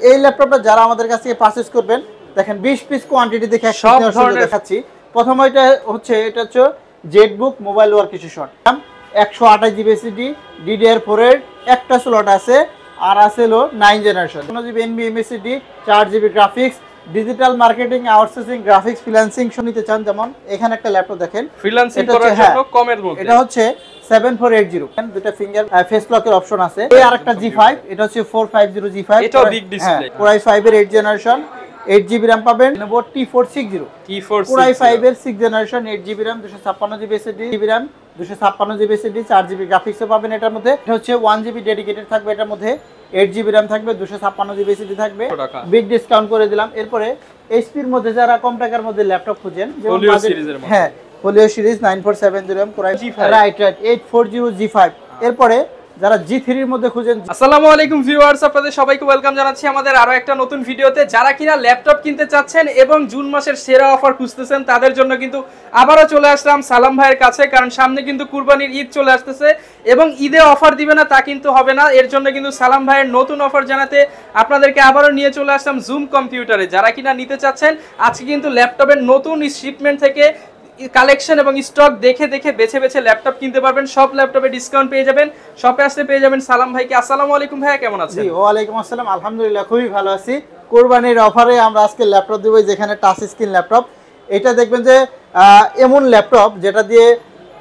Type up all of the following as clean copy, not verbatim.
এই ল্যাপটপটা যারা আমাদের কাছ থেকে পারচেজ করবেন, দেখেন 20 পিস কোয়ান্টিটি দেখে সব ধরনের দেখাচ্ছি। প্রথম এটা হচ্ছে Jetbook mobile workstation 128 GB SSD DDR4 এর একটা স্লট আছে, আর আছে হলো 9 generation 1 GB NVMe SSD 4 GB graphics, digital marketing, outsourcing, graphics, freelancing নিতে চান, যেমন এখানে একটা ল্যাপটপ দেখেন ফ্রিল্যান্সিং করার জন্য কমের মধ্যে এটা হচ্ছে 7480, দুটো ফিঙ্গার ফেস লকের অপশন আছে। এই আরেকটা G5, এটা হচ্ছে 450 G5, এটাও বিগ ডিসপ্লে, Core i5 এর 8 জেনারেশন 8GB RAM পাবেন। Lenovo T460 Core i5 এর 6 generation 8GB RAM 256GB SSD RAM 256GB SSD 4GB গ্রাফিক্সও পাবেন এটার মধ্যে। এটা হচ্ছে 1GB ডেডিকেটেড থাকবে, এটার মধ্যে 8GB RAM থাকবে, 256GB SSD থাকবে, বিগ ডিসকাউন্ট করে দিলাম। এরপরে HP এর মধ্যে যারা কম টাকার মধ্যে ল্যাপটপ খুঁজেন, যেমন হ্যাঁ Folio series 9470 Core i5 right 840 G5। এরপরে যারা G3 এর মধ্যে খুঁজেন, আসসালামু আলাইকুম ভিউয়ার্স, আপনাদের সবাইকে ওয়েলকাম জানাচ্ছি আমাদের আরো একটা নতুন ভিডিওতে। যারা কিনা ল্যাপটপ কিনতে চাচ্ছেন এবং জুন মাসের সেরা অফার খুঁজতেছেন, তাদের জন্য কিন্তু আবারও চলে আসলাম সালাম ভাইয়ের কাছে, কারণ সামনে কিন্তু কুরবানির ঈদ চলে আসতেছে এবং ঈদে অফার দিবে না তা কিন্তু হবে না। এর জন্য কিন্তু সালাম ভাইয়ের নতুন অফার জানাতে আপনাদেরকে আবারও নিয়ে চলে আসলাম জুম কম্পিউটারে। যারা কিনা নিতে চাচ্ছেন, আজকে কিন্তু ল্যাপটপের নতুন শিপমেন্ট থেকে কালেকশন এবং স্টক দেখে দেখে বেছে বেছে ল্যাপটপ কিনতে পারবেন। সব ল্যাপটপে ডিসকাউন্ট পেয়ে যাবেন, শপে আসলে পেয়ে যাবেন সালাম ভাইকে। আসসালামু আলাইকুম ভাইয়া, কেমন আছেন? জি ওয়ালাইকুম আসসালাম, আলহামদুলিল্লাহ খুবই ভালো আছি। কুরবানির অফারে আমরা আজকে ল্যাপটপ দেব, যেখানে টাচ স্ক্রিন ল্যাপটপ। এটা দেখবেন যে এমন ল্যাপটপ যেটা দিয়ে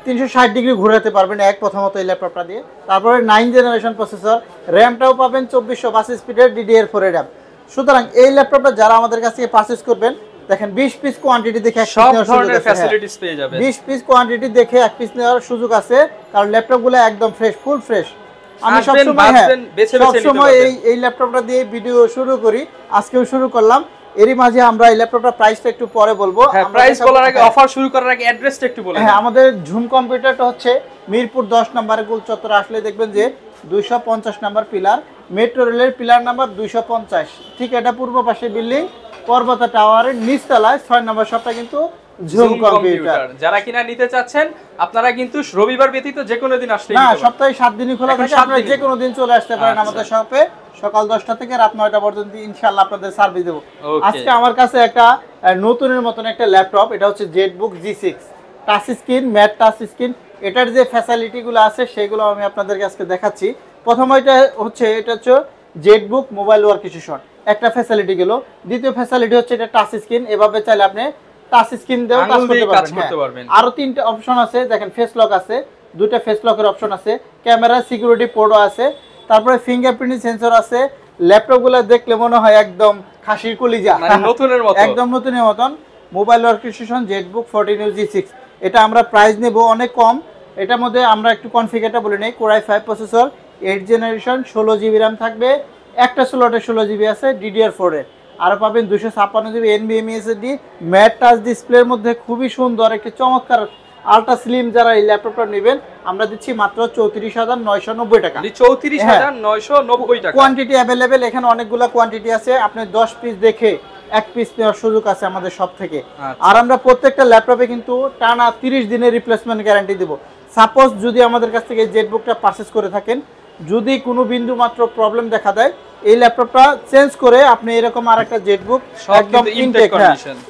360 ডিগ্রি ঘোরাতে পারবেন প্রথমত এই ল্যাপটপটা দিয়ে। তারপরে 9 জেনারেশন প্রসেসর, র্যামটাও পাবেন 2422 স্পিডের DDR4 র্যাম। সুতরাং এই ল্যাপটপটা যারা আমাদের কাছ থেকে পারচেজ করবেন, দেখেন 20 পিস কোয়ান্টিটি দেখে সব ধরনের ফ্যাসিলিটিস পেয়ে যাবেন। 20 পিস কোয়ান্টিটি দেখে এক পিস নেওয়ার সুযোগ আছে, কারণ ল্যাপটপগুলো একদম ফ্রেশ, ফুল ফ্রেশ। আমি সবসময় এই ল্যাপটপটা দিয়ে ভিডিও শুরু করি, আজকেও শুরু করলাম। এরই মাঝে আমরা এই ল্যাপটপটার প্রাইসটা একটু পরে বলবো। প্রাইস বলার আগে অফার শুরু করার আগে অ্যাড্রেসটা একটু বলেন। হ্যাঁ, আমাদের ঝুম কম্পিউটারটা হচ্ছে মিরপুর 10 নম্বরে গোল চত্বরে আসলে দেখবেন যে 250 নম্বর পিলার, মেট্রো রেলের পিলার নাম্বার 250, ঠিক এটা পূর্ব পাশে বিল্ডিং পর্বতা টাওয়ারের নিচতলায় 6 নম্বর শপটা কিন্তু ঝুম কম্পিউটার। যারা কিনা নিতে চাচ্ছেন, আপনারা কিন্তু রবিবার ব্যতীত যে কোনো দিন আসলে, না সপ্তাহে 7 দিনই খোলা থাকে, আপনারা যে কোনো দিন চলে আসতে পারেন আমাদের শপে, সকাল 10টা থেকে রাত 9টা পর্যন্ত ইনশাআল্লাহ আপনাদের সার্ভিস দেব। আজকে আমার কাছে একটা নতুনের মতন একটা ল্যাপটপ, এটা হচ্ছে Jetbook G6 touch screen, mat touch screen. এটার যে ফ্যাসিলিটি গুলো আছে সেগুলো আমি আপনাদেরকে আজকে দেখাচ্ছি। প্রথম এটা হচ্ছে জেটবুক মোবাইল ওয়ার্কস্টেশন, একটা ফ্যাসিলিটি গেল। দ্বিতীয় ফ্যাসিলিটি হচ্ছে এটা টাচ স্ক্রিন, এভাবে চাইলে আপনি টাচ স্ক্রিন দিয়েও কাজ করতে পারবেন। আরো 3টা অপশন আছে, দেখেন ফেস লক আছে, 2টা ফেস লকের অপশন আছে, ক্যামেরা সিকিউরিটি পোর্টও আছে, তারপরে ফিঙ্গারপ্রিন্ট সেন্সর আছে। ল্যাপটপগুলো দেখলে মনে হয় একদম খাসির কলিজা, নতুনের মতো, একদম নতুনের মতন। মোবাইল ওয়ার্কস্টেশন জেটবুক 14 G6, এটা আমরা প্রাইস নেব অনেক কম। এটার মধ্যে আমরা একটু কনফিগারটা বলে নেই। Core i5 processor 8 generation 16GB RAM থাকবে, একটা স্লটে 16GB আছে DDR4 এর, আর পাবেন 256GB NVMe SSD, mat touch ডিসপ্লের মধ্যে খুবই সুন্দর একটি চমৎকার আলট্রা স্লিম। যারা এই ল্যাপটপটা নেবেন, আমরা দিচ্ছি মাত্র 34,990 টাকা। 34,990 টাকা। কোয়ান্টিটি अवेलेबल, এখানে অনেকগুলো কোয়ান্টিটি আছে, আপনি 10 পিস দেখে এক পিস নেওয়ার সুযোগ আছে আমাদের সব থেকে। আর আমরা প্রত্যেকটা ল্যাপটপে কিন্তু টানা 30 দিনের রিপ্লেসমেন্ট গ্যারান্টি দেব। সাপোজ যদি আমাদের কাছ থেকে জেটবুকটা পারচেজ করে থাকেন, যদি কোনো বিন্দু মাত্র প্রবলেম দেখা দেয়, এই ল্যাপটপটা চেঞ্জ করে আপনি এরকম আরেকটা জেটবুক একদম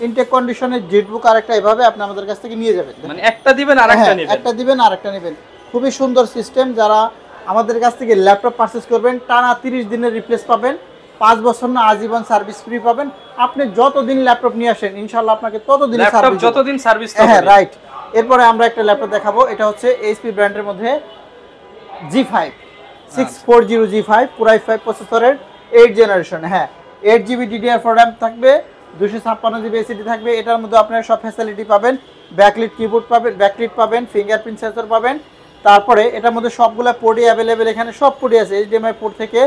ইনটেক কন্ডিশনের জেটবুক আরেকটা এভাবে আপনি আমাদের কাছ থেকে নিয়ে যাবেন। মানে একটা দিবেন আরেকটা নেবেন, একটা দিবেন আরেকটা নেবেন। খুবই সুন্দর সিস্টেম। যারা আমাদের কাছ থেকে ল্যাপটপ পারচেজ করবেন, টানা 30 দিনের রিপ্লেস পাবেন, 5 বছর না আজীবন সার্ভিস ফ্রি পাবেন। আপনি যতদিন ল্যাপটপ নিয়ে আসেন, ইনশাআল্লাহ আপনাকে ততদিন সার্ভিস, যতদিন সার্ভিস। হ্যাঁ রাইট। এরপরে আমরা একটা ল্যাপটপ দেখাবো, এটা হচ্ছে HP ব্র্যান্ডের মধ্যে G5 640 G5 Core i5 প্রসেসরের 8 জেনারেশন। হ্যাঁ 8GB DDR4 RAM থাকবে, 256GB SSD থাকবে। এটার মধ্যে আপনারা সব ফ্যাসিলিটি পাবেন, ব্যাকলিট কিবোর্ড পাবেন, ব্যাকলিট পাবেন, ফিঙ্গারপ্রিন্ট সেন্সর পাবেন। তারপরে এটার মধ্যে সবগুলা পোর্টই অ্যাভেলেবেল, এখানে সব পোর্টই আছে। HDMI পোর্ট থেকে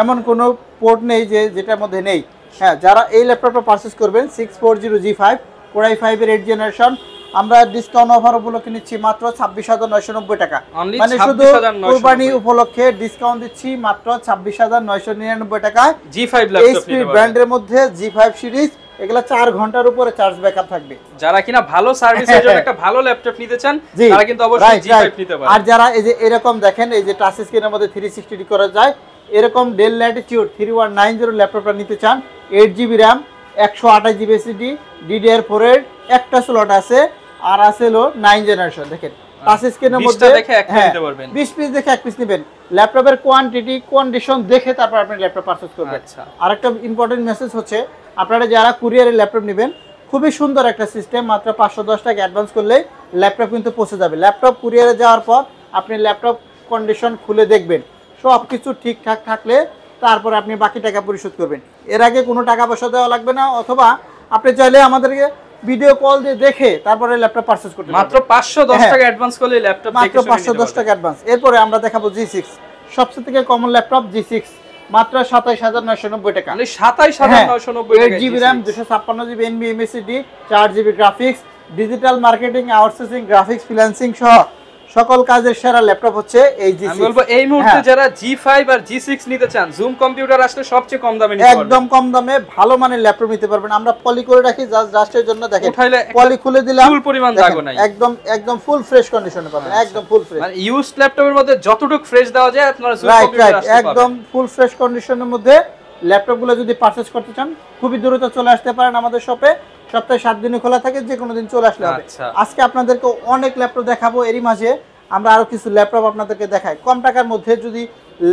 এমন কোনো পোর্ট নেই যেটার মধ্যে নেই। হ্যাঁ, যারা এই ল্যাপটপটা পারচেজ করবেন 640 G5 Core i5 এর 8 জেনারেশন, আমরা ডিসকাউন্ট অফার উপলক্ষে নিচ্ছি মাত্র 26,990 টাকা। মানে শুধু কুরবানি উপলক্ষে ডিসকাউন্ট দিচ্ছি মাত্র 26,999 টাকায়। G5 ল্যাপটপ HP ব্র্যান্ডের মধ্যে G5 সিরিজ, এগুলা 4 ঘন্টার উপরে চার্জ ব্যাকআপ থাকবে। যারা কিনা ভালো সার্ভিসের জন্য একটা ভালো ল্যাপটপ নিতে চান, তারা কিন্তু অবশ্যই G5 নিতে পারেন। আর যারা এই যে এরকম দেখেন, এই যে টাচ স্ক্রিনের মধ্যে 360 করা যায়, এরকম ডেল ল্যাটিটিউড 3190 ল্যাপটপটা নিতে চান, 8GB RAM, 128GB SSD, DDR4 এর একটা স্লট আছে, আর আছে হলো 9 জেনারেশন। দেখেন টাচ স্ক্রিনের মধ্যে 20 পিস দেখে এক পিস নেবেন। ল্যাপটপের কোয়ান্টিটি কন্ডিশন দেখে তারপর আপনি ল্যাপটপ পারচেজ করবেন। আরেকটা ইম্পর্টেন্ট মেসেজ হচ্ছে, আপনারা যারা কুরিয়ারে ল্যাপটপ নেবেন, খুবই সুন্দর একটা সিস্টেম, মাত্র 510 টাকা অ্যাডভান্স করলে ল্যাপটপ কিন্তু পৌঁছে যাবে। ল্যাপটপ কুরিয়ারে যাওয়ার পর আপনি ল্যাপটপ কন্ডিশন খুলে দেখবেন, সব কিছু ঠিকঠাক থাকলে তারপর আপনি বাকি টাকা পরিশোধ করবেন। এর আগে কোনো টাকা পয়সা দেওয়া লাগবে না, অথবা আপনি চাইলে আমাদেরকে ভিডিও কল দিয়ে দেখে তারপরে ল্যাপটপ পারচেজ করতে মাত্র 510 টাকা অ্যাডভান্স করলে ল্যাপটপ মাত্র 510 টাকা অ্যাডভান্স। এরপরে আমরা দেখাবো G6, সবচেয়ে থেকে কমন ল্যাপটপ G6, মাত্র 27990 টাকা। মানে 27990 টাকা, 8GB RAM, 256GB NVMe SSD, 4GB graphics, digital marketing, outsourcing, graphics, freelancing সহ সকল কাজের সেরা ল্যাপটপ হচ্ছে এই G6। আমি বলবো এই মুহূর্তে যারা G5 আর G6 নিতে চান, জুম কম্পিউটার আসলে সবচেয়ে কম দামে নিতে পারবেন, একদম কম দামে ভালো মানের ল্যাপটপ নিতে পারবেন। আমরা পলি করে রাখি জাস্টের জন্য, দেখেন পলি খুলে দিলাম, ফুল পরিমাণ দাগও নাই, একদম ফুল ফ্রেশ কন্ডিশনে পাবেন, একদম ফুল ফ্রেশ। মানে ইউজড ল্যাপটপের মধ্যে যতটুকু ফ্রেশ দেওয়া যায় আপনারা জুম কম্পিউটার আসতে পারবেন। একদম ফুল ফ্রেশ কন্ডিশনের মধ্যে ল্যাপটপগুলো যদি পারচেজ করতে চান, খুবই দ্রুত চলে আসতে পারেন আমাদের শপে। সপ্তাহে 7 দিনই খোলা থাকে, যে কোনো দিন চলে আসলে হবে। আজকে আপনাদেরকে অনেক ল্যাপটপ দেখাবো, এরই মাঝে আমরা আরো কিছু ল্যাপটপ আপনাদেরকে দেখাই কম টাকার মধ্যে। যদি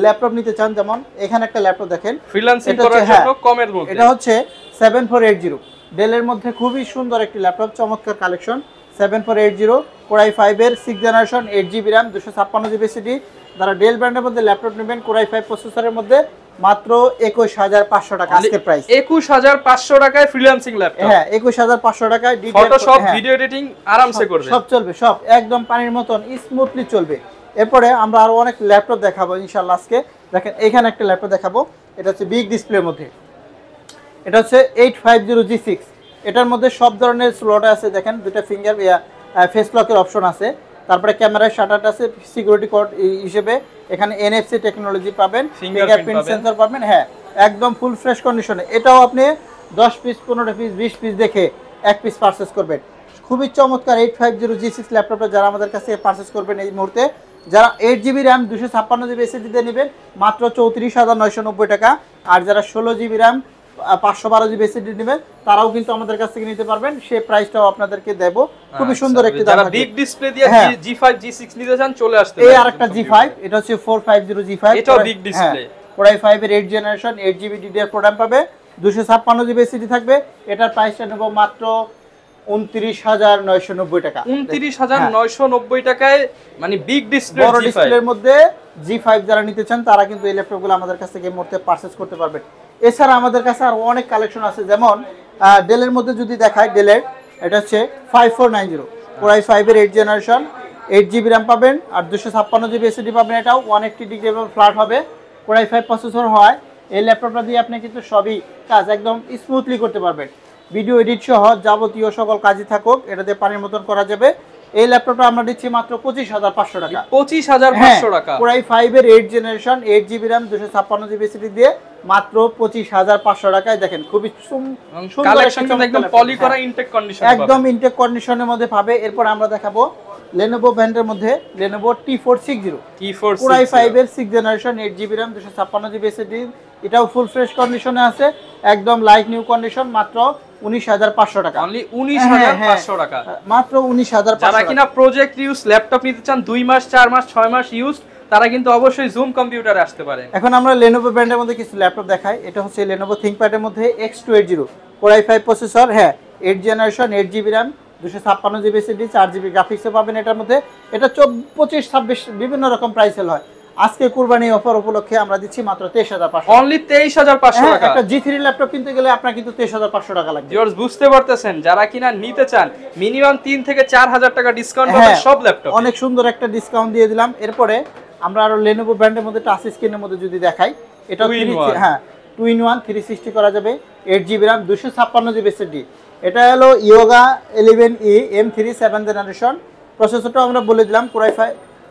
ল্যাপটপ নিতে চান, যেমন এখানে একটা ল্যাপটপ দেখেন, ফ্রিল্যান্সিং করার জন্য কমের মধ্যে, এটা হচ্ছে 7480 ডেলের মধ্যে খুবই সুন্দর একটি ল্যাপটপ, চমৎকার কালেকশন। 7480 Core i5 এর 6 generation, 8GB RAM, 256GB SSD। যারা ডেল ব্র্যান্ডের মধ্যে ল্যাপটপ নেবেন Core i5 প্রসেসরের মধ্যে, মাত্র 21500 টাকা আজকের প্রাইস। 21500 টাকায় ফ্রিল্যান্সিং ল্যাপটপ। হ্যাঁ, 21500 টাকায় ফটোশপ, ভিডিও এডিটিং আরামসে করবে, সব চলবে, সব একদম পানির মতন স্মুথলি চলবে। এরপরে আমরা আরো অনেক ল্যাপটপ দেখাবো ইনশাআল্লাহ আজকে। দেখেন এখানে একটা ল্যাপটপ দেখাবো, এটা হচ্ছে বিগ ডিসপ্লের মধ্যে, এটা হচ্ছে 850 G6। এটার মধ্যে সব ধরনের স্লট আছে, দেখেন দুটো ফিঙ্গার ফেস লকের অপশন আছে, তারপরে ক্যামেরার শাটার আছে সিকিউরিটি কোড হিসেবে, এখানে NFC টেকনোলজি পাবেন, ফিঙ্গারপ্রিন্ট সেন্সর পাবেন। হ্যাঁ, একদম ফুল ফ্রেশ কন্ডিশনে। এটাও আপনি 10 পিস, 15 পিস, 20 পিস দেখে এক পিস পারচেজ করবেন। খুবই চমৎকার 850 G6 ল্যাপটপটা যারা আমাদের কাছে পারচেজ করবেন এই মুহূর্তে, যারা 8GB RAM 256GB SSD দিয়ে নেবেন, মাত্র 34990 টাকা। আর যারা 16GB RAM 512GB SSD নেবেন, তারাও কিন্তু আমাদের কাছ থেকে নিতে পারবেন, সেই প্রাইসটাও আপনাদেরকে দেব। খুবই সুন্দর একটি দাম। যারা বিগ ডিসপ্লে দিয়ে G5 G6 নিতে চান চলে আসতে পারেন। এই আরেকটা G5, এটা হচ্ছে 450 G5, এটাও বিগ ডিসপ্লে, Core i5 এর 8 জেনারেশন, 8GB DDR4 RAM পাবে, 256GB SSD থাকবে। এটার প্রাইসটা নেব মাত্র 29990 টাকা। 29990 টাকায়, মানে বিগ ডিসপ্লে বড় ডিসপ্লের মধ্যে G5 যারা নিতে চান, তারা কিন্তু এই ল্যাপটপগুলো আমাদের কাছ থেকে এই মুহূর্তে পারচেজ করতে পারবেন। এছাড়া আমাদের কাছে আর অনেক কালেকশন আছে, যেমন ডেলের মধ্যে যদি দেখায়, ডেলের এটা হচ্ছে 5490 Core i5 এর 8 জেনারেশন, 8GB RAM পাবেন, আর 256GB SSD পাবেন। এটাও 180 ডিগ্রি ফ্ল্যাট হবে, Core i5 প্রসেসর হয়। এই ল্যাপটপটা দিয়ে আপনি কিন্তু সবই কাজ একদম স্মুথলি করতে পারবেন, ভিডিও এডিট সহ যাবতীয় সকল কাজই থাকুক, এটা দিয়ে পানির মতন করা যাবে। এই ল্যাপটপটা আমরা দিচ্ছি মাত্র 25500 টাকা। 25500 টাকা। Core i5 এর 8 generation, 8GB RAM, 256GB SSD দিয়ে মাত্র 25500 টাকায়। দেখেন খুবই সুন্দর কালেকশন, একদম পলি করা ইনটেক কন্ডিশন, একদম ইনটেক কন্ডিশনের মধ্যে পাবে। এরপর আমরা দেখাবো Lenovo ব্র্যান্ডের মধ্যে Lenovo T460 Core i5 এর 6 generation, 8GB RAM, 256GB SSD। এটাও ফুল ফ্রেশ কন্ডিশনে আছে, একদম লাইট নিউ কন্ডিশন, মাত্র 19500 টাকা। অনলি 19500 টাকা, মাত্র 19500। যারা কিনা প্রজেক্ট ইউজ ল্যাপটপ নিতে চান 2 মাস, 4 মাস, 6 মাস ইউজ, তারা কিন্তু অবশ্যই জুম কম্পিউটারে আসতে পারে। এখন আমরা Lenovo ব্র্যান্ডের মধ্যে কিছু ল্যাপটপ দেখাই। এটা হচ্ছে Lenovo ThinkPad এর মধ্যে X280 Core i5 প্রসেসর, হ্যাঁ 8 generation, 8GB RAM, 256GB SSD, 4GB গ্রাফিক্সও পাবেন এটার মধ্যে। এটা 25, 26 বিভিন্ন রকম প্রাইসেল হয়। আজকে কুরবানি অফার উপলক্ষে আমরা দিচ্ছি মাত্র 23500, অনলি 23500 টাকা। একটা G3 ল্যাপটপ কিনতে গেলে আপনার কিন্তু 23500 টাকা লাগবে। ভিউয়ার্স বুঝতে পারতেছেন, যারা কিনা নিতে চান মিনিমাম 3 থেকে 4000 টাকা ডিসকাউন্ট পাবেন সব ল্যাপটপ। অনেক সুন্দর একটা ডিসকাউন্ট দিয়ে দিলাম। এরপরে আমরা আরো Lenovo ব্র্যান্ডের মধ্যে টাচ স্ক্রিনের মধ্যে যদি দেখাই, এটা 2-in-1 360 করা যাবে, 8GB RAM, 256GB SSD। এটা হলো Yoga 11e M3 7 জেনারেশন, প্রসেসরটা আমরা বলে দিলাম Core i5।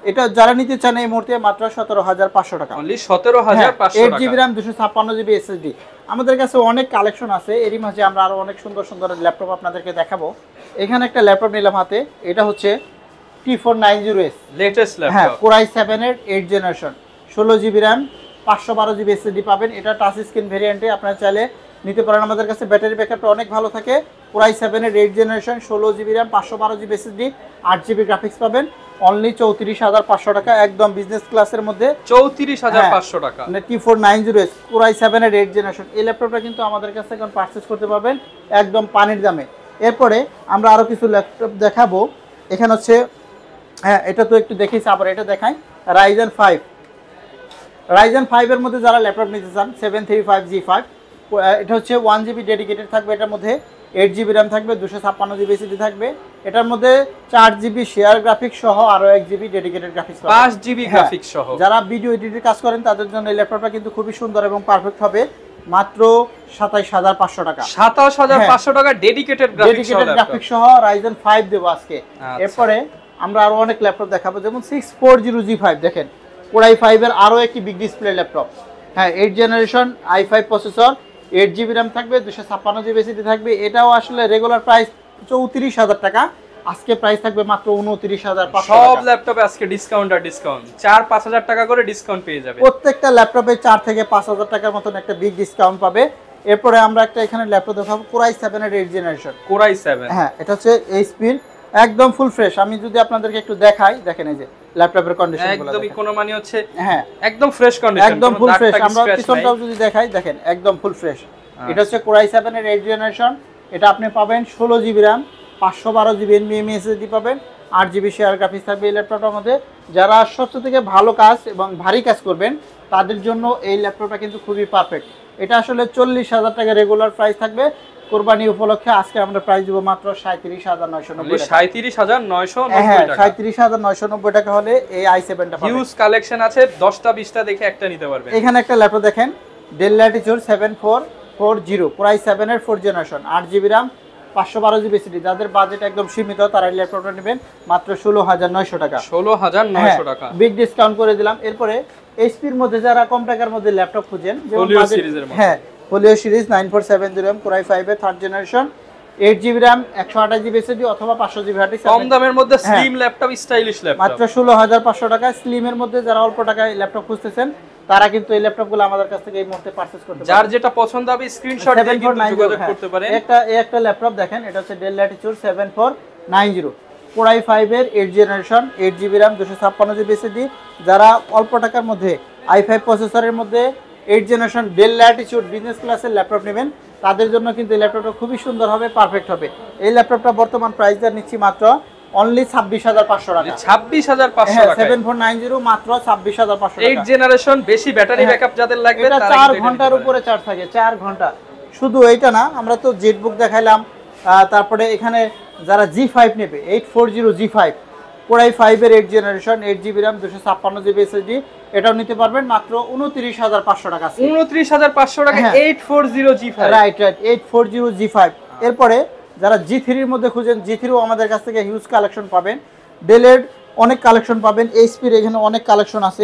এটা যারা নিতে চান এই মুহূর্তে মাত্র 17500 টাকা, অনলি 17500 টাকা। 8GB RAM, 256GB SSD। আমাদের কাছে অনেক কালেকশন আছে, এরই মাঝে আমরা আরো অনেক সুন্দর সুন্দর ল্যাপটপ আপনাদেরকে দেখাবো। এখানে একটা ল্যাপটপ নিলাম হাতে, এটা হচ্ছে T490S লেটেস্ট ল্যাপটপ, হ্যাঁ Core i7 এর 8 generation, 16GB RAM, 512 GB SSD পাবেন। এটা টাচ স্ক্রিন ভেরিয়েন্টে, আপনারা চাইলে নিতে পারেন আমাদের কাছে। ব্যাটারি ব্যাকআপটা অনেক ভালো থাকে। Core i7 এর 8th generation, 16GB RAM, 512GB SSD, 8GB graphics পাবেন অনলি 34,500 টাকা, একদম বিজনেস ক্লাসের মধ্যে। 34,500 টাকা, মানে T490S Core i7 এর 8th জেনারেশন। এই ল্যাপটপটা কিন্তু আমাদের কাছে এখন পারচেজ করতে পারবেন একদম পানির দামে। এরপরে আমরা আরো কিছু ল্যাপটপ দেখাবো। এখানে হচ্ছে, হ্যাঁ এটা তো একটু দেখিস, আবার এটা দেখাই। Ryzen 5 এর মধ্যে যারা ল্যাপটপ নিতে চান, 735G5, এটা হচ্ছে 1GB ডেডিকেটেড থাকবে। এটার মধ্যে 8GB RAM থাকবে, 256GB SSD থাকবে। এটার মধ্যে 4GB শেয়ার গ্রাফিক্স সহ আরো 1GB dedicated graphics, 5GB graphics সহ। যারা ভিডিও এডিটের কাজ করেন তাদের জন্য এই ল্যাপটপটা কিন্তু খুবই সুন্দর এবং পারফেক্ট হবে। মাত্র 27,500 টাকা, 27,500 টাকা ডেডিকেটেড গ্রাফিক্স সহ Ryzen 5 দেবো আজকে। এরপরে আমরা আরো অনেক ল্যাপটপ দেখাবো, যেমন 640G5 দেখেন, Core i5 এর আরো একটি বিগ ডিসপ্লে ল্যাপটপ। হ্যাঁ 8th generation i5 processor, 8GB RAM থাকবে, 256GB SSD থাকবে। এটাও আসলে রেগুলার প্রাইস 34,000 টাকা, আজকে প্রাইস থাকবে মাত্র 29,500 টাকা। সব ল্যাপটপে আজকে ডিসকাউন্ট 4-5,000 টাকা করে ডিসকাউন্ট পেয়ে যাবে। প্রত্যেকটা ল্যাপটপে 4 থেকে 5,000 টাকার মতন একটা বিগ ডিসকাউন্ট পাবে। এরপরে আমরা একটা এখানে ল্যাপটপ দেখাবো, Core i7 এর 8th জেনারেশন। Core i7, হ্যাঁ এটা হচ্ছে HP, একদম ফুল ফ্রেশ। আমি যদি আপনাদেরকে একটু দেখাই, দেখেন এই যে ল্যাপটপের কন্ডিশনগুলো একদমই কোনো মানে হচ্ছে, হ্যাঁ একদম ফ্রেশ কন্ডিশন, একদম ফুল ফ্রেশ। আমরা পিছনটাও যদি দেখাই, দেখেন একদম ফুল ফ্রেশ। এটা হচ্ছে Core i7 এর 8th জেনারেশন। এটা আপনি পাবেন 16GB RAM, 512GB NVMe SSD পাবেন, 8GB শেয়ার গ্রাফিক্স থাকবে এই ল্যাপটপটার মধ্যে। যারা সবচেয়ে থেকে ভালো কাজ এবং ভারী কাজ করবেন তাদের জন্য এই ল্যাপটপটা কিন্তু খুবই পারফেক্ট। এটা আসলে 40,000 টাকা রেগুলার প্রাইস থাকবে। কোরবানি উপলক্ষে আজকে আমরা প্রাইস দেব মাত্র 37,990 টাকা। 37,990 টাকা হলে এই i7টা পাবেন। হিউজ কালেকশন আছে, 10টা 20টা দেখে একটা নিতে পারবেন। এখানে একটা ল্যাপটপ দেখেন, Dell Latitude 7440 Core i7 এর 4th generation, 8GB RAM, 512GB SSD। যাদের বাজেট একদম সীমিত তারা এই ল্যাপটপটা নেবেন মাত্র 16,900 টাকা। 16,900 টাকা, বিগ ডিসকাউন্ট করে দিলাম। এরপরে HP এর মধ্যে যারা কম টাকার মধ্যে ল্যাপটপ খুঁজেন, যেমন হ্যাঁ Folio সিরিজ 9470 Core i5 এর 3rd generation, 8GB RAM, 128GB SSD অথবা 500GB হার্ড ডিস্ক। কম দামের মধ্যে স্লিম ল্যাপটপ, স্টাইলিশ ল্যাপটপ মাত্র 16,500 টাকা। স্লিমের মধ্যে যারা অল্প টাকায় ল্যাপটপ খুঁজতেছেন তারা কিন্তু এই ল্যাপটপগুলো আমাদের কাছ থেকে এই মুহূর্তে পারচেজ করতে পারেন। যার যেটা পছন্দ হবে স্ক্রিনশট দিয়ে কিন্তু যোগাযোগ করতে পারেন। একটা ল্যাপটপ দেখেন, এটা হচ্ছে Dell Latitude 7490 Core i5 এর 8th generation, 8GB RAM, 256GB SSD। যারা অল্প টাকার মধ্যে i5 প্রসেসরের মধ্যে 8th generation Dell Latitude business ক্লাসের ল্যাপটপ নেবেন তাদের জন্য কিন্তু এই ল্যাপটপটা খুবই সুন্দর হবে, পারফেক্ট হবে। এই ল্যাপটপটা বর্তমান প্রাইস দর নিচ্ছি মাত্র অনলি 26,500 টাকা। 26,500 টাকা, 7490 মাত্র 26,500 টাকা। 8th জেনারেশন, বেশি ব্যাটারি ব্যাকআপ যাদের লাগবে এটা 4 ঘন্টার উপরে চার্জ থাকে, 4 ঘন্টা। শুধু এইটা না, আমরা তো জেটবুক দেখাইলাম। তারপরে এখানে যারা G5 নেবে, 840G5 Core i5 এর 8th generation, 8GB RAM, 256GB SSD, এটাও নিতে পারবেন মাত্র 29,500 টাকা। 29,500 টাকা 840G5, রাইট 840G5। এরপরে যারা G3 এর মধ্যে খুঁজেন, G3ও আমাদের কাছ থেকে হিউজ কালেকশন পাবেন। ডেলের অনেক কালেকশন পাবেন, HP-র এখানে অনেক কালেকশন আছে।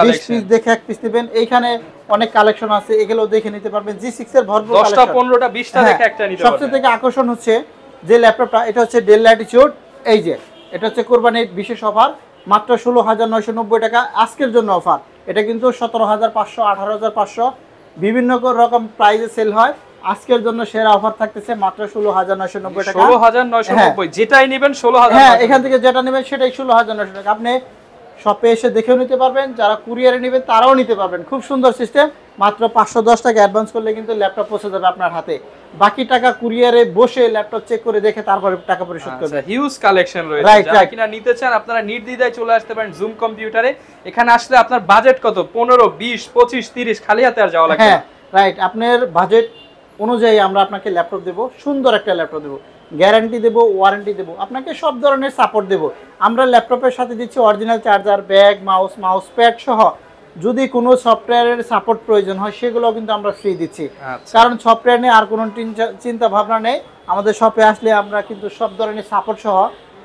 20 পিস দেখে এক পিস নেবেন, এইখানে অনেক কালেকশন আছে, এগুলো দেখে নিতে পারবেন। G6 এর ভরপুর কালেকশন, 10টা 15টা 20টা দেখে একটা নিতে পারবেন। সবচেয়ে থেকে আকর্ষণ হচ্ছে যে ল্যাপটপটা, এটা হচ্ছে Dell Latitude, এই যে এটা হচ্ছে কোরবানির বিশেষ অফার, মাত্র 16,990 টাকা আজকের জন্য অফার। এটা কিন্তু 17,500, 18,500 বিভিন্ন রকম প্রাইসে সেল হয়। আজকের জন্য সেরা অফার থাকতেছে মাত্র 16,990 টাকা। 16,990, যেটাই নেবেন 16,000। হ্যাঁ, এখান থেকে যেটা নেবেন সেটাই 16,990 টাকা। আপনি শপে এসে দেখেও নিতে পারবেন, যারা কুরিয়ারে নেবেন তারাও নিতে পারবেন। খুব সুন্দর সিস্টেম, মাত্র 510 টাকা অ্যাডভান্স করলে কিন্তু ল্যাপটপ পৌঁছে যাবে আপনার হাতে। বাকি টাকা কুরিয়ারে বসে ল্যাপটপ চেক করে দেখে তারপরে টাকা পরিশোধ করবেন। হিউজ কালেকশন রয়েছে, যারা কিনা নিতে চান আপনারা নির্দ্বিধায় চলে আসতে পারেন জুম কম্পিউটারে। এখানে আসলে আপনার বাজেট কত, 15, 20, 25, 30, খালি হাতে আর যাওয়া লাগবে না। হ্যাঁ রাইট, আপনার বাজেট অনুযায়ী আমরা আপনাকে ল্যাপটপ দেবো, সুন্দর একটা ল্যাপটপ দেবো, গ্যারান্টি দেবো, ওয়ারেন্টি দেবো, আপনাকে সব ধরনের সাপোর্ট দেবো। আমরা ল্যাপটপের সাথে দিচ্ছি original charger, bag, mouse pad সহ। যদি কোনো সফটওয়্যারের সাপোর্ট প্রয়োজন হয় সেগুলো কিন্তু আমরা ফ্রি দিচ্ছি, কারণ সফটওয়্যার নিয়ে আর কোনো চিন্তা ভাবনা নেই। আমাদের শপে আসলে আমরা কিন্তু সব ধরনের সাপোর্ট সহ,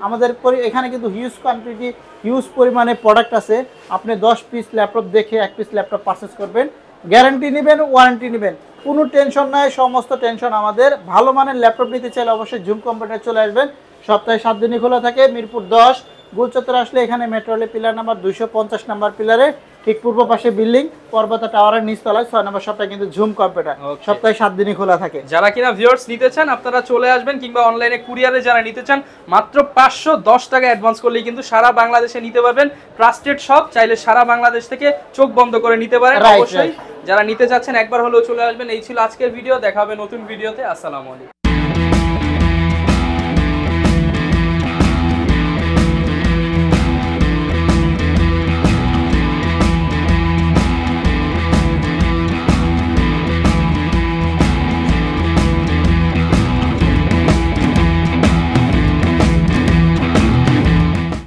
আমাদের এখানে কিন্তু হিউজ কোয়ান্টিটি, হিউজ পরিমাণে প্রোডাক্ট আছে। আপনি 10 পিস ল্যাপটপ দেখে 1 পিস ল্যাপটপ পারচেস করবেন, গ্যারান্টি নেবেন, ওয়ারেন্টি নেবেন, কোনো টেনশন নাই। সমস্ত টেনশন আমাদের। ভালো মানের ল্যাপটপ নিতে চাইলে অবশ্যই জুম কম্পিউটার চলে আসবেন। সপ্তাহে 7 দিনই খোলা থাকে। মিরপুর 10 গোল চত্বরে আসলে এখানে মেট্রো রেলের পিলার নাম্বার 250 নাম্বার পিলারে ঠিক পূর্ব পাশে বিল্ডিং পর্বত টাওয়ারের নিচতলায় 6 নম্বর শপটা কিন্তু ঝুম কম্পিউটার সপ্তাহে 7 দিনই খোলা থাকে। যারা কিনা ভিউয়ার্স নিতে চান আপনারা চলে আসবেন, কিংবা অনলাইনে কুরিয়ারে যারা নিতে চান মাত্র 510 টাকা অ্যাডভান্স করলেই কিন্তু সারা বাংলাদেশে নিতে পারবেন। ট্রাস্টেড শপ, চাইলে সারা বাংলাদেশ থেকে চোখ বন্ধ করে নিতে পারেন। অবশ্যই যারা নিতে চাচ্ছেন একবার হলেও চলে আসবেন। এই ছিল আজকের ভিডিও, দেখা হবে নতুন ভিডিওতে। আসসালামু আলাইকুম।